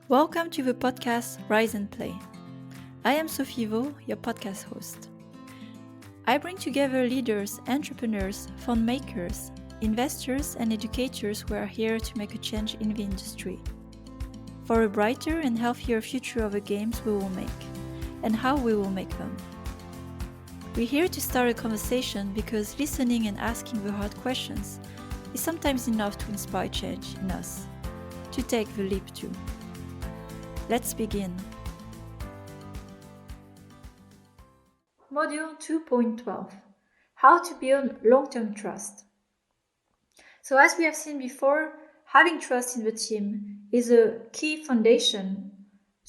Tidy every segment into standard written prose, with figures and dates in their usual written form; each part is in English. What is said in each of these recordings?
Welcome to the podcast Rise and Play. I am Sophie Vaux, your podcast host. I bring together leaders, entrepreneurs, fund makers, investors, and educators who are here to make a change in the industry for a brighter and healthier future of the games we will make and how we will make them. We're here to start a conversation because listening and asking the hard questions is sometimes enough to inspire change in us, to take the leap too. Let's begin. Module 2.12 How to build long-term trust. So as we have seen before, having trust in the team is a key foundation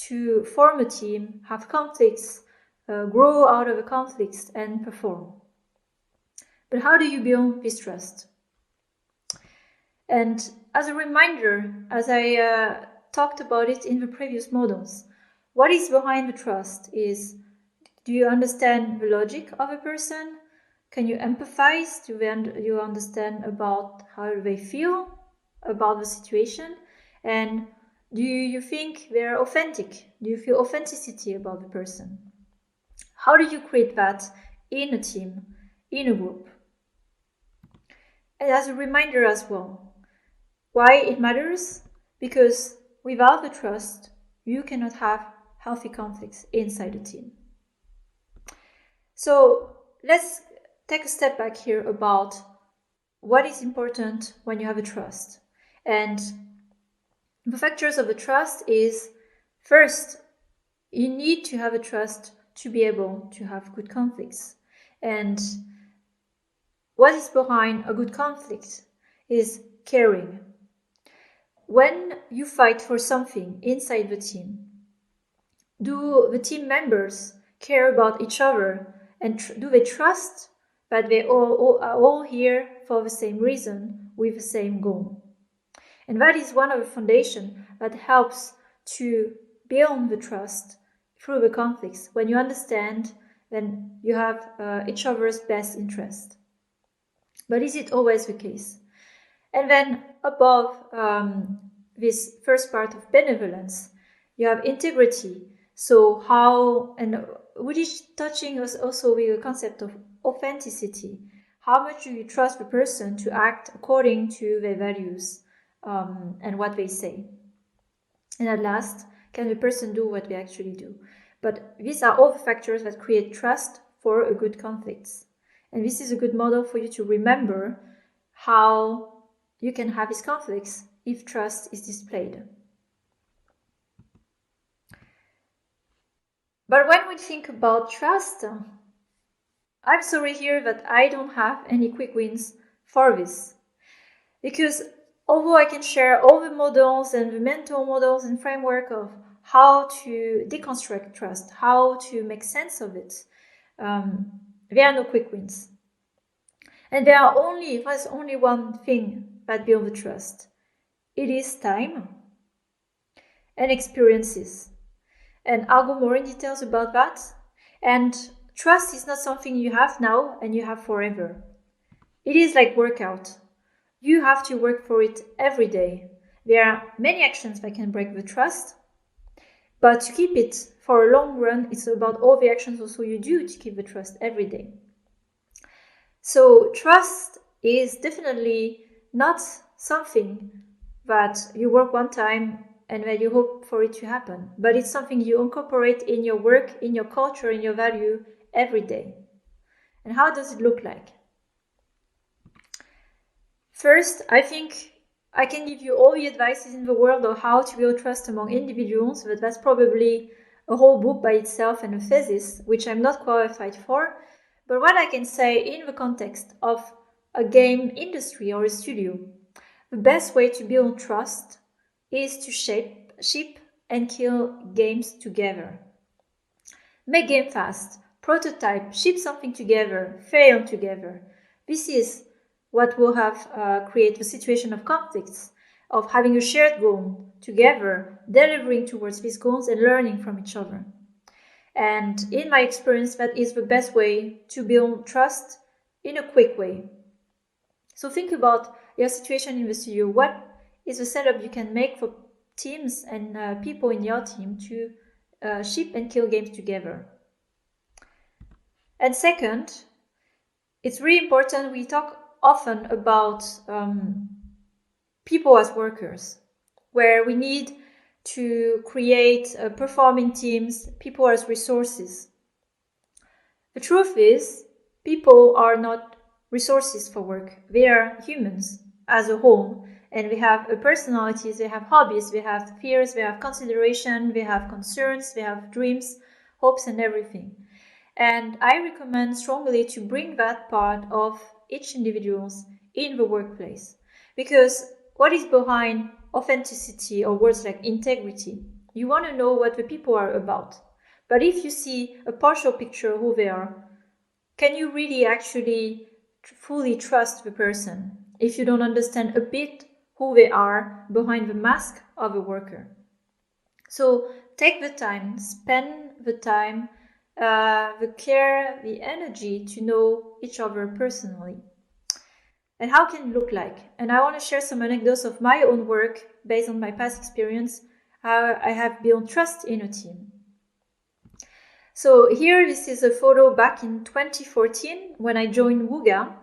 to form a team, have conflicts, grow out of the conflicts and perform. But how do you build this trust? And as a reminder, as I talked about it in the previous models, what is behind the trust is, do you understand the logic of a person? Can you empathize? Do you understand about how they feel about the situation? And do you think they're authentic? Do you feel authenticity about the person? How do you create that in a team, in a group? And as a reminder as well, why it matters? Because without the trust, you cannot have healthy conflicts inside a team. So let's take a step back here about what is important when you have a trust. And the factors of the trust is, first, you need to have a trust to be able to have good conflicts. And what is behind a good conflict is caring. When you fight for something inside the team, do the team members care about each other and do they trust that they are all here for the same reason with the same goal? And that is one of the foundations that helps to build the trust through the conflicts, when you understand then you have each other's best interest. But is it always the case? And then above this first part of benevolence, you have integrity. So how, and which is touching us also with the concept of authenticity. How much do you trust the person to act according to their values and what they say? And at last, can the person do what they actually do? But these are all the factors that create trust for a good conflict. And this is a good model for you to remember how you can have these conflicts if trust is displayed. But when we think about trust, I'm sorry here that I don't have any quick wins for this. Because although I can share all the models and the mental models and framework of how to deconstruct trust, how to make sense of it, there are no quick wins. And there's only one thing that builds the trust. It is time and experiences. And I'll go more in details about that. And trust is not something you have now and you have forever. It is like workout. You have to work for it every day. There are many actions that can break the trust, but to keep it for a long run, it's about all the actions also you do to keep the trust every day. So trust is definitely not something that you work one time and that you hope for it to happen, but it's something you incorporate in your work, in your culture, in your value every day. And how does it look like? First, I think I can give you all the advices in the world of how to build trust among individuals, but that's probably a whole book by itself and a thesis, which I'm not qualified for. But what I can say in the context of a game industry or a studio, the best way to build trust is to ship and kill games together. Make game fast, prototype, ship something together, fail together. This is what will have create the situation of conflicts, of having a shared goal together, delivering towards these goals and learning from each other. And in my experience, that is the best way to build trust in a quick way. So think about your situation in the studio. What is the setup you can make teams and people in your team to ship and kill games together. And second, it's really important, we talk often about people as workers, where we need to create performing teams, people as resources. The truth is, people are not resources for work. They are humans as a whole, and we have personalities, they have hobbies, we have fears, we have consideration, we have concerns, we have dreams, hopes, and everything. And I recommend strongly to bring that part of each individual in the workplace. Because what is behind authenticity, or words like integrity? You want to know what the people are about. But if you see a partial picture of who they are, can you really actually fully trust the person if you don't understand a bit who they are behind the mask of a worker? So take the time, spend the time, the care, the energy to know each other personally. And how can it look like? And I want to share some anecdotes of my own work based on my past experience, how I have built trust in a team. So here, this is a photo back in 2014 when I joined Wooga.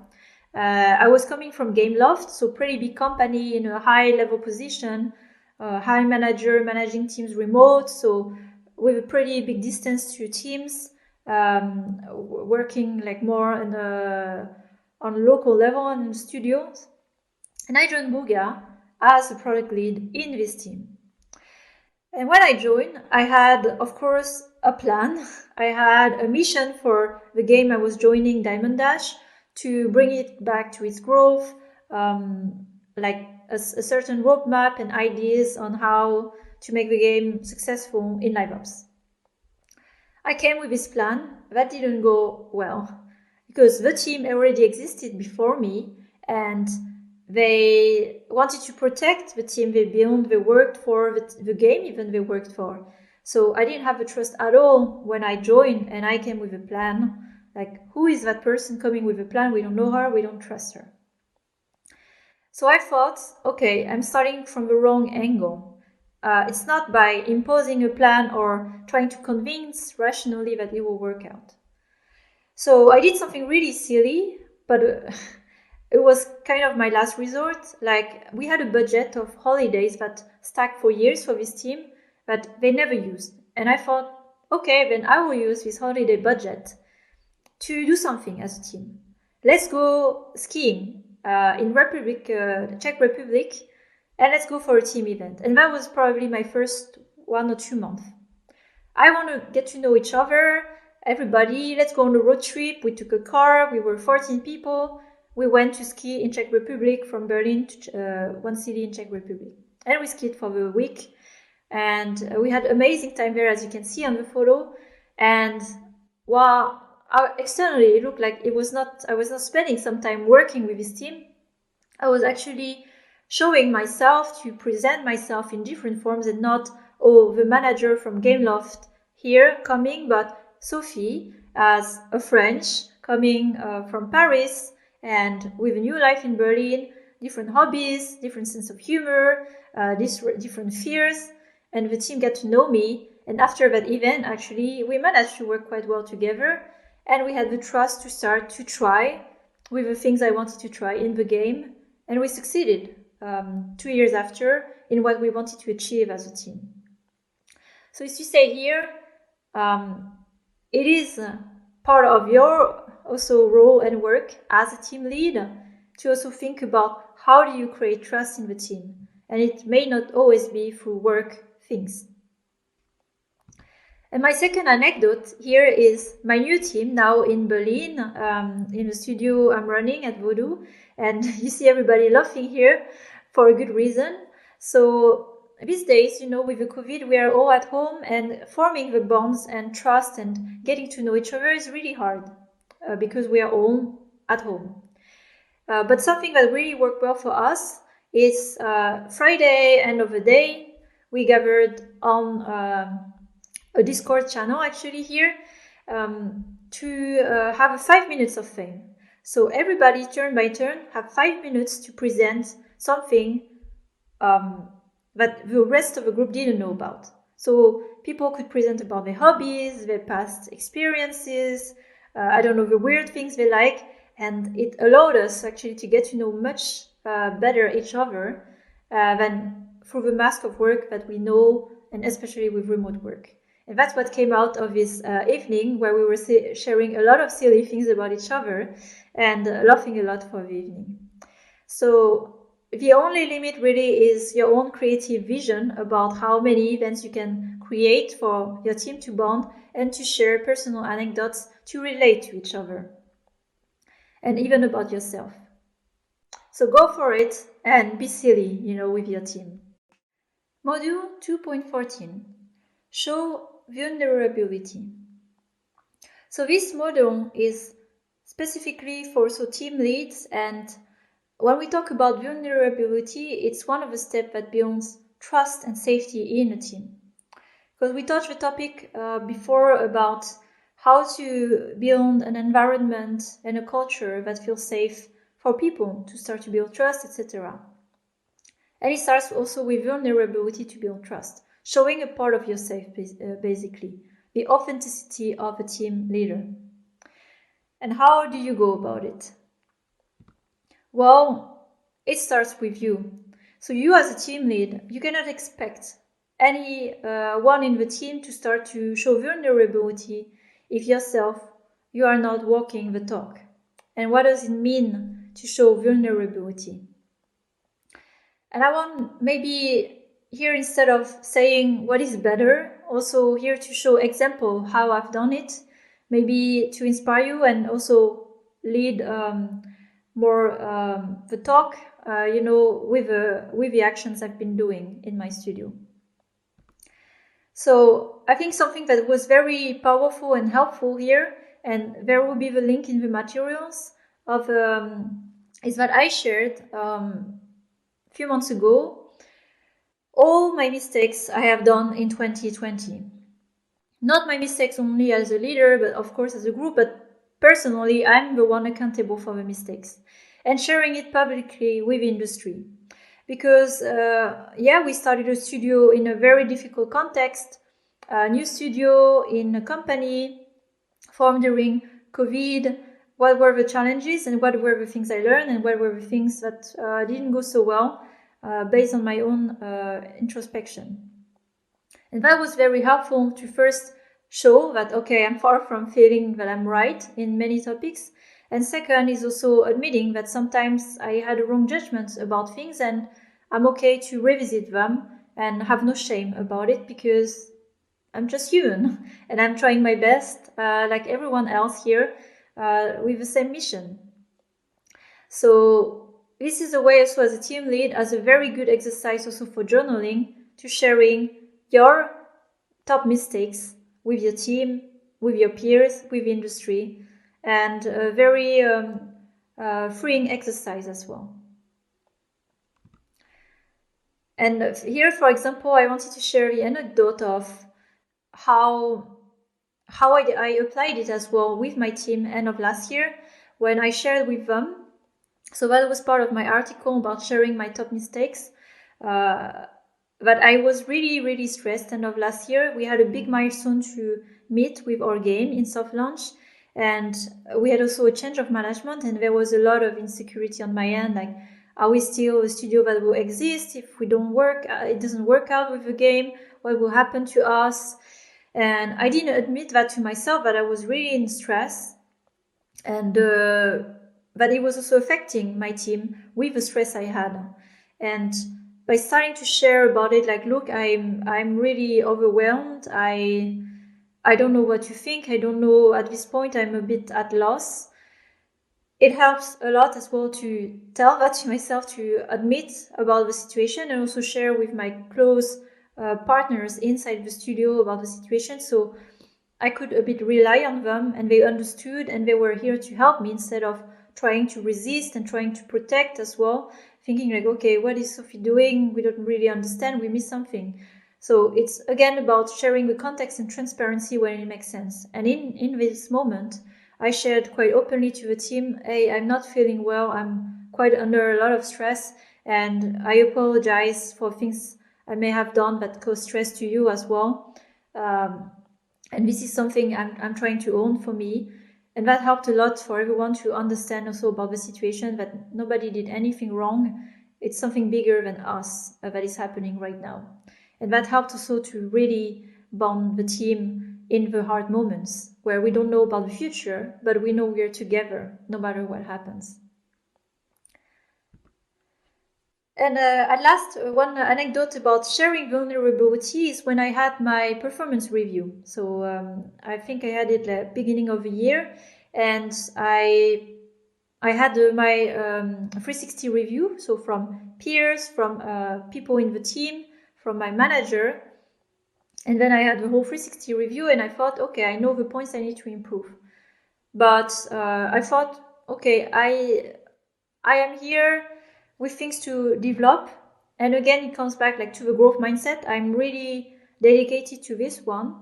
I was coming from Gameloft, so pretty big company in a high level position, high manager managing teams remote, so with a pretty big distance to teams, working like more on local level and in studios. And I joined Wooga as a product lead in this team. And when I joined, I had, of course, a plan. I had a mission for the game I was joining, Diamond Dash, to bring it back to its growth, like a certain roadmap and ideas on how to make the game successful in live ops. I came with this plan. That didn't go well because the team already existed before me and they wanted to protect the team they built, they worked for, the game even they worked for. So I didn't have the trust at all when I joined and I came with a plan. Like, who is that person coming with a plan? We don't know her, we don't trust her. So I thought, okay, I'm starting from the wrong angle. It's not by imposing a plan or trying to convince rationally that it will work out. So I did something really silly, but it was kind of my last resort. Like, we had a budget of holidays that stacked for years for this team that they never used. And I thought, okay, then I will use this holiday budget to do something as a team. Let's go skiing in Czech Republic, and let's go for a team event. And that was probably my first 1 or 2 months. I want to get to know each other, everybody. Let's go on a road trip. We took a car. We were 14 people. We went to ski in Czech Republic from Berlin to one city in Czech Republic. And we skied for the week. And we had amazing time there, as you can see on the photo. And while externally it looked like I was not spending some time working with this team, I was actually showing myself, to present myself in different forms, and not, the manager from Gameloft here coming, but Sophie as a French coming from Paris and with a new life in Berlin, different hobbies, different sense of humor, different fears, and the team got to know me. And after that event, actually, we managed to work quite well together, and we had the trust to start to try with the things I wanted to try in the game, and we succeeded 2 years after in what we wanted to achieve as a team. So as you say here, it is part of your also role and work as a team lead to also think about how do you create trust in the team. And it may not always be through work things. And my second anecdote here is my new team now in Berlin, in the studio I'm running at Voodoo. And you see everybody laughing here for a good reason. So these days, with the COVID, we are all at home, and forming the bonds and trust and getting to know each other is really hard because we are all at home. But something that really worked well for us is Friday, end of the day, we gathered on a Discord channel actually here to have 5 minutes of fame. So everybody, turn by turn, have 5 minutes to present something that the rest of the group didn't know about. So people could present about their hobbies, their past experiences, the weird things they like, and it allowed us actually to get to know much better each other than through the mask of work that we know, and especially with remote work. And that's what came out of this evening, where we were sharing a lot of silly things about each other and laughing a lot for the evening. So the only limit really is your own creative vision about how many events you can create for your team to bond and to share personal anecdotes to relate to each other, and even about yourself. So go for it and be silly, with your team. Module 2.14, show vulnerability. So this module is specifically for team leads, and when we talk about vulnerability, it's one of the steps that builds trust and safety in a team. Because we touched the topic before about how to build an environment and a culture that feels safe for people to start to build trust, etc. And it starts also with vulnerability to build trust, showing a part of yourself, basically, the authenticity of a team leader. And how do you go about it? Well, it starts with you. So you as a team lead, you cannot expect anyone in the team to start to show vulnerability if yourself, you are not walking the talk. And what does it mean to show vulnerability? And I want maybe here, instead of saying what is better, also here to show example how I've done it, maybe to inspire you and also lead more the talk, with the actions I've been doing in my studio. So I think something that was very powerful and helpful here, and there will be the link in the materials of is that I shared a few months ago all my mistakes I have done in 2020. Not my mistakes only as a leader, but of course as a group, but personally I'm the one accountable for the mistakes, and sharing it publicly with industry. Because we started a studio in a very difficult context, a new studio in a company formed during COVID. What were the challenges and what were the things I learned and what were the things that didn't go so well based on my own introspection. And that was very helpful to first show that, okay, I'm far from feeling that I'm right in many topics. And second is also admitting that sometimes I had a wrong judgment about things, and I'm okay to revisit them and have no shame about it, because I'm just human and I'm trying my best, like everyone else here, with the same mission. So this is a way also as a team lead, as a very good exercise also for journaling, to sharing your top mistakes with your team, with your peers, with industry, and a very freeing exercise as well. And here, for example, I wanted to share the anecdote of how I applied it as well with my team end of last year, when I shared with them. So that was part of my article about sharing my top mistakes. But I was really, really stressed end of last year. We had a big milestone to meet with our game in soft launch. And we had also a change of management, and there was a lot of insecurity on my end. Like, are we still a studio that will exist if we don't work? It doesn't work out with the game. What will happen to us? And I didn't admit that to myself, but I was really in stress. And but it was also affecting my team with the stress I had. And by starting to share about it, like, look, I'm really overwhelmed. I don't know what to think. I don't know, at this point, I'm a bit at loss. It helps a lot as well to tell that to myself, to admit about the situation, and also share with my close partners inside the studio about the situation. So I could a bit rely on them, and they understood, and they were here to help me instead of trying to resist and trying to protect as well, thinking like, okay, what is Sophie doing? We don't really understand. We miss something. So it's again about sharing the context and transparency when it makes sense. And in this moment, I shared quite openly to the team, hey, I'm not feeling well. I'm quite under a lot of stress, and I apologize for things I may have done that caused stress to you as well. And this is something I'm trying to own for me. And that helped a lot for everyone to understand also about the situation, that nobody did anything wrong. It's something bigger than us that is happening right now. And that helped also to really bond the team in the hard moments where we don't know about the future, but we know we're together no matter what happens. And at last, one anecdote about sharing vulnerability is when I had my performance review. So I think I had it at the beginning of the year, and I had my 360 review, so from peers, from people in the team, from my manager, and then I had the whole 360 review, and I thought, okay, I know the points I need to improve. But I thought, okay, I am here with things to develop. And again, it comes back like to the growth mindset. I'm really dedicated to this one.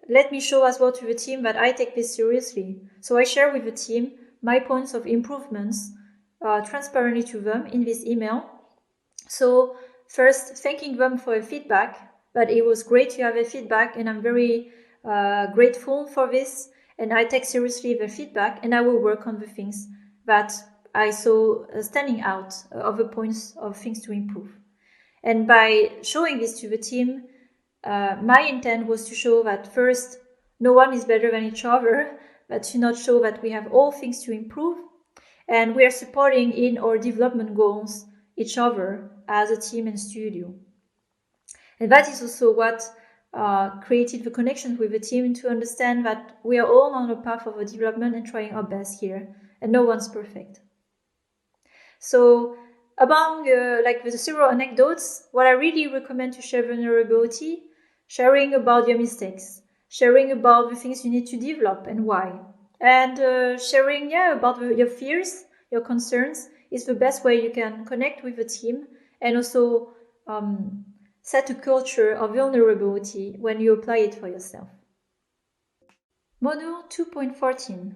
Let me show as well to the team that I take this seriously. So I share with the team my points of improvements transparently to them in this email. So first, thanking them for the feedback, but it was great to have a feedback, and I'm very grateful for this, and I take seriously the feedback, and I will work on the things that I saw standing out of the points of things to improve. And by showing this to the team, my intent was to show that first, no one is better than each other, but to not show that we have all things to improve, and we are supporting in our development goals each other as a team and studio. And that is also what created the connection with the team, to understand that we are all on a path of a development and trying our best here, and no one's perfect. So among like the several anecdotes, what I really recommend to share vulnerability, sharing about your mistakes, sharing about the things you need to develop and why, and sharing about your fears, your concerns is the best way you can connect with the team, and also set a culture of vulnerability when you apply it for yourself. Module 2.14,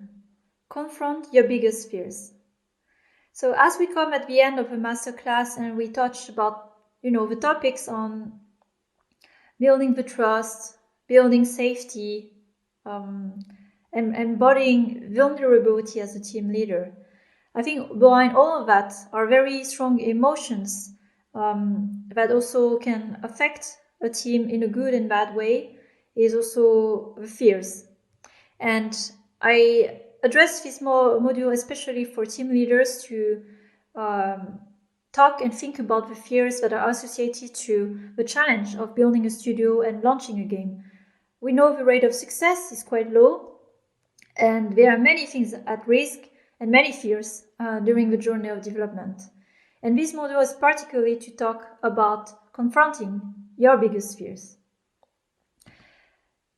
confront your biggest fears. So as we come at the end of the masterclass, and we touched about, the topics on building the trust, building safety, and embodying vulnerability as a team leader, I think behind all of that are very strong emotions that also can affect a team in a good and bad way, is also the fears. And I address this module especially for team leaders to talk and think about the fears that are associated to the challenge of building a studio and launching a game. We know the rate of success is quite low, and there are many things at risk and many fears during the journey of development. And this module is particularly to talk about confronting your biggest fears.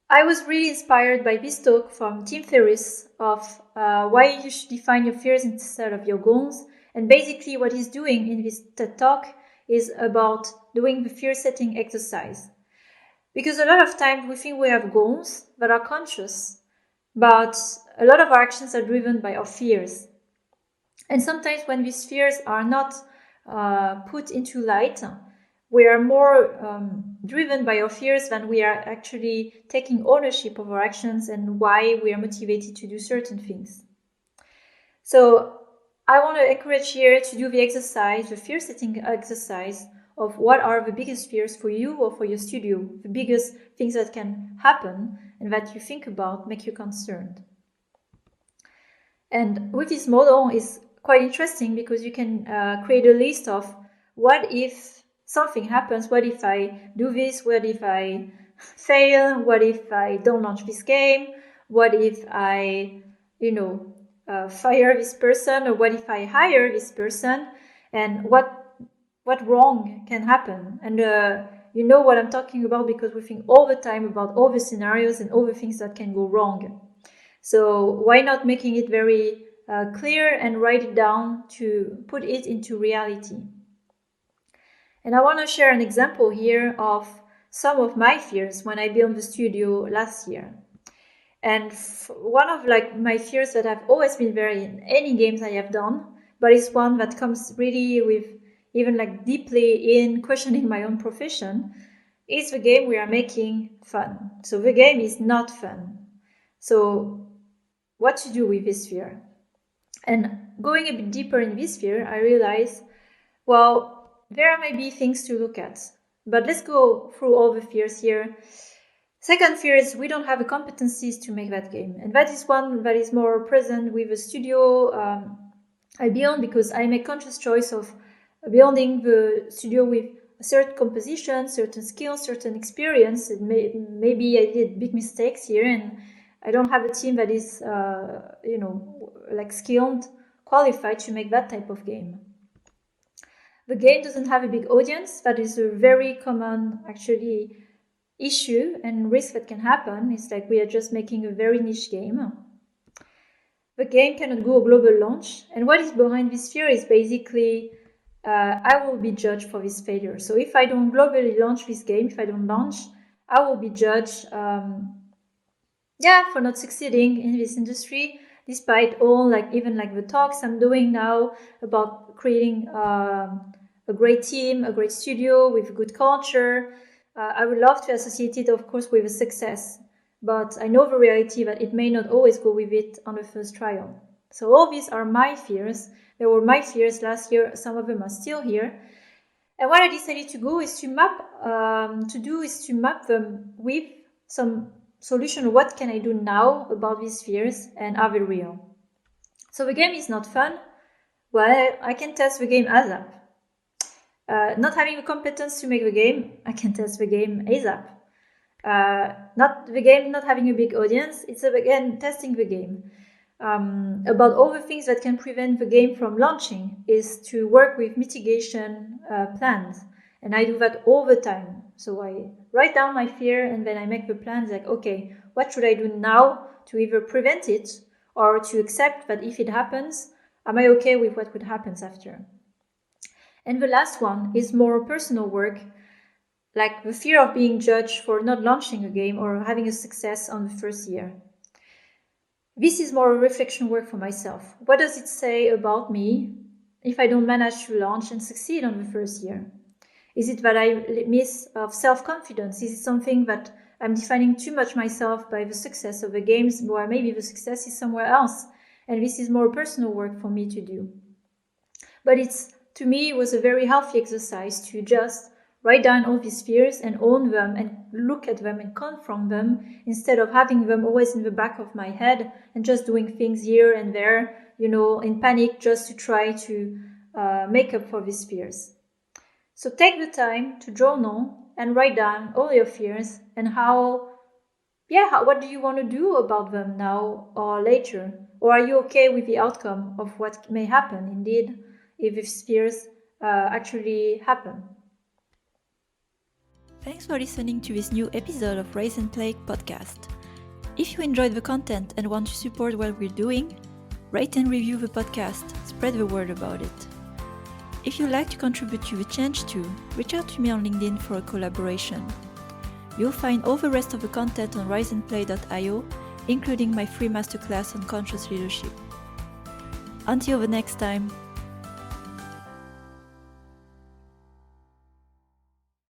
I was really inspired by this talk from Tim Ferriss of why you should define your fears instead of your goals. And basically what he's doing in this TED Talk is about doing the fear setting exercise. Because a lot of times we think we have goals that are conscious, but a lot of our actions are driven by our fears. And sometimes when these fears are not put into light, we are more driven by our fears than we are actually taking ownership of our actions and why we are motivated to do certain things. So I want to encourage here to do the exercise, the fear setting exercise of what are the biggest fears for you or for your studio, the biggest things that can happen and that you think about make you concerned. And with this model is quite interesting because you can create a list of what if something happens, what if I do this, what if I fail, what if I don't launch this game, what if I, fire this person, or what if I hire this person, and what wrong can happen. And you know what I'm talking about, because we think all the time about all the scenarios and all the things that can go wrong. So why not making it very clear and write it down to put it into reality? And I want to share an example here of some of my fears when I built the studio last year. And one of my fears that have always been very in any games I have done, but it's one that comes really with even like deeply in questioning my own profession, is the game we are making fun? So the game is not fun. So what to do with this fear? And going a bit deeper in this fear, I realized, well, there may be things to look at. But let's go through all the fears here. Second fear is we don't have the competencies to make that game. And that is one that is more present with the studio I build, because I make conscious choice of building the studio with a certain composition, certain skills, certain experience. Maybe I did big mistakes here, and I don't have a team that is, like skilled, qualified to make that type of game. The game doesn't have a big audience. That is a very common, actually, issue and risk that can happen. It's like we are just making a very niche game. The game cannot go a global launch. And what is behind this fear is basically I will be judged for this failure. So if I don't globally launch this game, if I don't launch, I will be judged for not succeeding in this industry, despite all even the talks I'm doing now about creating a great team, a great studio with a good culture. I would love to associate it, of course, with a success, but I know the reality that it may not always go with it on the first trial. So all these are my fears. They were my fears last year. Some of them are still here. And what I decided to do is to map them with some solution. What can I do now about these fears, and are they real? So the game is not fun. Well, I can test the game ASAP. Not having the competence to make the game, I can test the game ASAP. Not having a big audience, it's again testing the game. About all the things that can prevent the game from launching is to work with mitigation plans. And I do that all the time. So I write down my fear and then I make the plans like, okay, what should I do now to either prevent it or to accept that if it happens, am I okay with what would happen after? And the last one is more personal work, like the fear of being judged for not launching a game or having a success on the first year. This is more a reflection work for myself. What does it say about me if I don't manage to launch and succeed on the first year? Is it that I miss of self-confidence? Is it something that I'm defining too much myself by the success of the games, where maybe the success is somewhere else? And this is more personal work for me to do. But to me, it was a very healthy exercise to just write down all these fears and own them and look at them and confront them, instead of having them always in the back of my head and just doing things here and there, in panic, just to try to make up for these fears. So take the time to journal and write down all your fears and what do you want to do about them now or later? Or are you okay with the outcome of what may happen indeed if these fears actually happen? Thanks for listening to this new episode of Rise and Play podcast. If you enjoyed the content and want to support what we're doing, rate and review the podcast, spread the word about it. If you'd like to contribute to the change too, reach out to me on LinkedIn for a collaboration. You'll find all the rest of the content on riseandplay.io, including my free masterclass on conscious leadership. Until the next time.